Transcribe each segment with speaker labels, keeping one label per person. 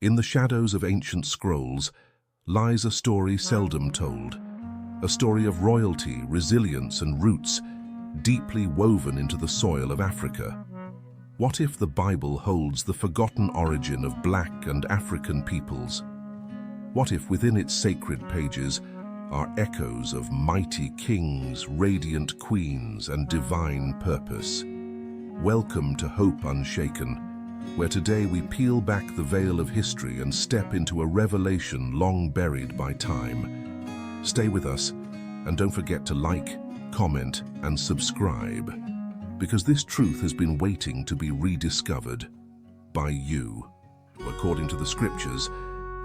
Speaker 1: In the shadows of ancient scrolls lies a story seldom told, a story of royalty, resilience, and roots deeply woven into the soil of Africa. What if the Bible holds the forgotten origin of Black and African peoples? What if within its sacred pages are echoes of mighty kings, radiant queens, and divine purpose? Welcome to Hope Unshaken, where today we peel back the veil of history and step into a revelation long buried by time. Stay with us, and don't forget to like, comment, and subscribe, because this truth has been waiting to be rediscovered by you. According to the scriptures,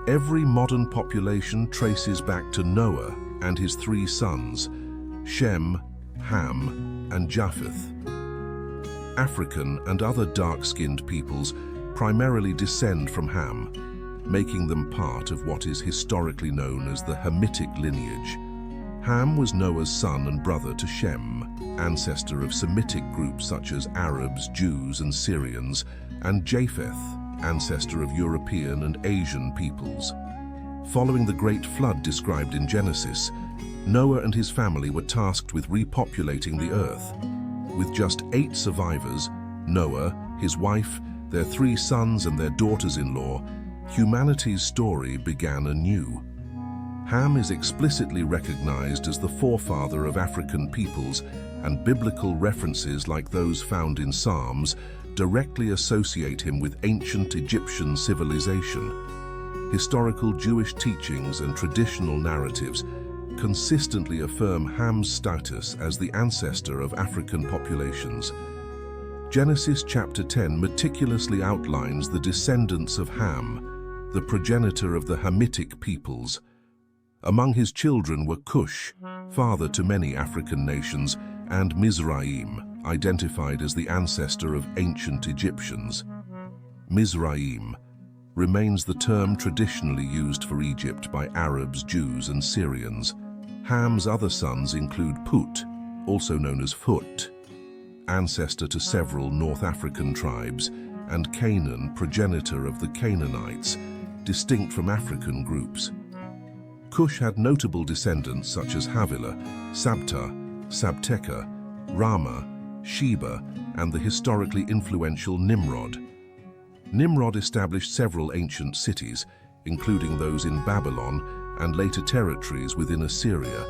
Speaker 1: every modern population traces back to Noah and his 3 sons, Shem, Ham, and Japheth. African and other dark-skinned peoples primarily descend from Ham, making them part of what is historically known as the Hamitic lineage. Ham was Noah's son and brother to Shem, ancestor of Semitic groups such as Arabs, Jews, and Syrians, and Japheth, ancestor of European and Asian peoples. Following the Great Flood described in Genesis, Noah and his family were tasked with repopulating the earth. With just 8 survivors, Noah, his wife, their 3 sons, and their daughters-in-law, humanity's story began anew. Ham is explicitly recognized as the forefather of African peoples, and biblical references like those found in Psalms directly associate him with ancient Egyptian civilization. Historical Jewish teachings and traditional narratives consistently affirm Ham's status as the ancestor of African populations. Genesis chapter 10 meticulously outlines the descendants of Ham, the progenitor of the Hamitic peoples. Among his children were Cush, father to many African nations, and Mizraim, identified as the ancestor of ancient Egyptians. Mizraim remains the term traditionally used for Egypt by Arabs, Jews, and Syrians. Ham's other sons include Put, also known as Phut, ancestor to several North African tribes, and Canaan, progenitor of the Canaanites, distinct from African groups. Cush had notable descendants such as Havilah, Sabta, Sabteka, Rama, Sheba, and the historically influential Nimrod. Nimrod established several ancient cities, including those in Babylon and later territories within Assyria.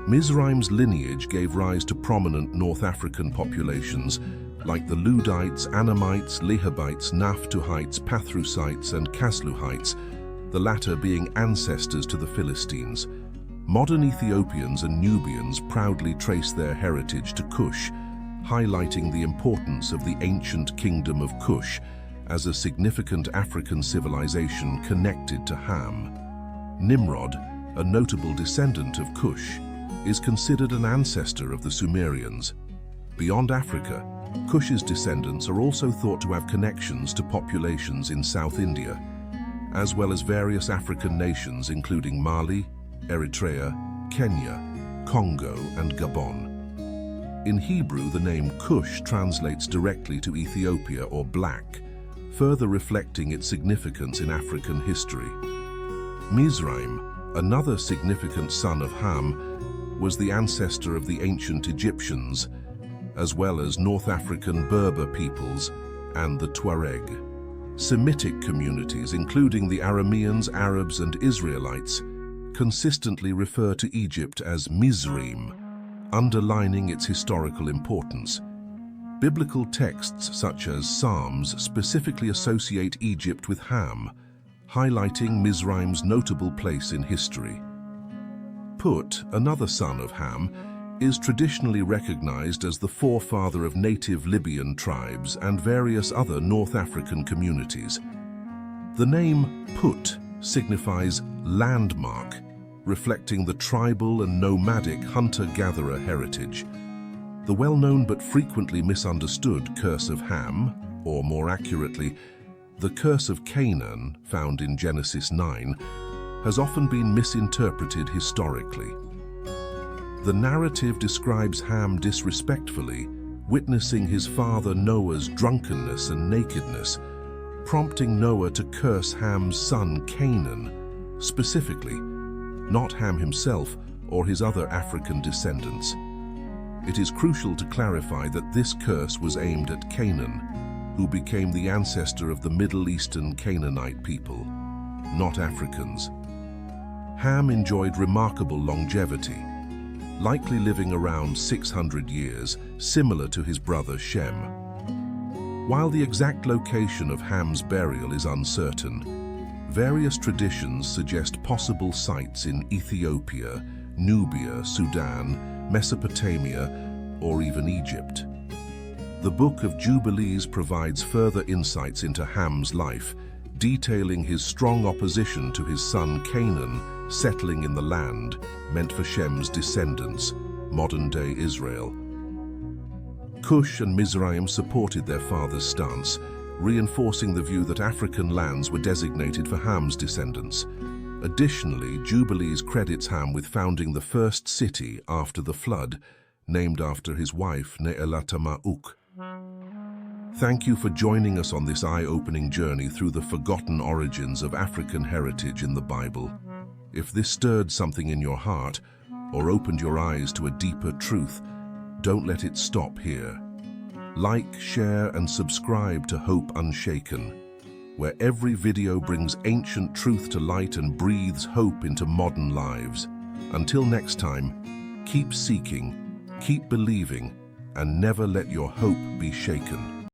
Speaker 1: Mizraim's lineage gave rise to prominent North African populations like the Ludites, Anamites, Lehabites, Naphtuhites, Pathrusites, and Kasluhites, the latter being ancestors to the Philistines. Modern Ethiopians and Nubians proudly trace their heritage to Cush, highlighting the importance of the ancient kingdom of Cush as a significant African civilization connected to Ham. Nimrod, a notable descendant of Cush, is considered an ancestor of the Sumerians. Beyond Africa, Cush's descendants are also thought to have connections to populations in South India, as well as various African nations including Mali, Eritrea, Kenya, Congo, and Gabon. In Hebrew, the name Cush translates directly to Ethiopia or black, further reflecting its significance in African history. Mizraim, another significant son of Ham, was the ancestor of the ancient Egyptians, as well as North African Berber peoples and the Tuareg. Semitic communities, including the Arameans, Arabs, and Israelites, consistently refer to Egypt as Mizraim, underlining its historical importance. Biblical texts such as Psalms specifically associate Egypt with Ham, highlighting Mizraim's notable place in history. Put, another son of Ham, is traditionally recognized as the forefather of native Libyan tribes and various other North African communities. The name Put signifies landmark, reflecting the tribal and nomadic hunter-gatherer heritage. The well-known but frequently misunderstood curse of Ham, or more accurately, the curse of Canaan, found in Genesis 9, has often been misinterpreted historically. The narrative describes Ham disrespectfully, witnessing his father Noah's drunkenness and nakedness, prompting Noah to curse Ham's son Canaan, specifically, not Ham himself or his other African descendants. It is crucial to clarify that this curse was aimed at Canaan, who became the ancestor of the Middle Eastern Canaanite people, not Africans. Ham enjoyed remarkable longevity, likely living around 600 years, similar to his brother Shem. While the exact location of Ham's burial is uncertain, various traditions suggest possible sites in Ethiopia, Nubia, Sudan, Mesopotamia, or even Egypt. The Book of Jubilees provides further insights into Ham's life, detailing his strong opposition to his son Canaan settling in the land meant for Shem's descendants, modern-day Israel. Cush and Mizraim supported their father's stance, reinforcing the view that African lands were designated for Ham's descendants. Additionally, Jubilees credits Ham with founding the first city after the flood, named after his wife Ne'elatama'uk. Thank you for joining us on this eye-opening journey through the forgotten origins of African heritage in the Bible. If this stirred something in your heart or opened your eyes to a deeper truth, don't let it stop here. Like, share, and subscribe to Hope Unshaken, where every video brings ancient truth to light and breathes hope into modern lives. Until next time, keep seeking, keep believing, and never let your hope be shaken.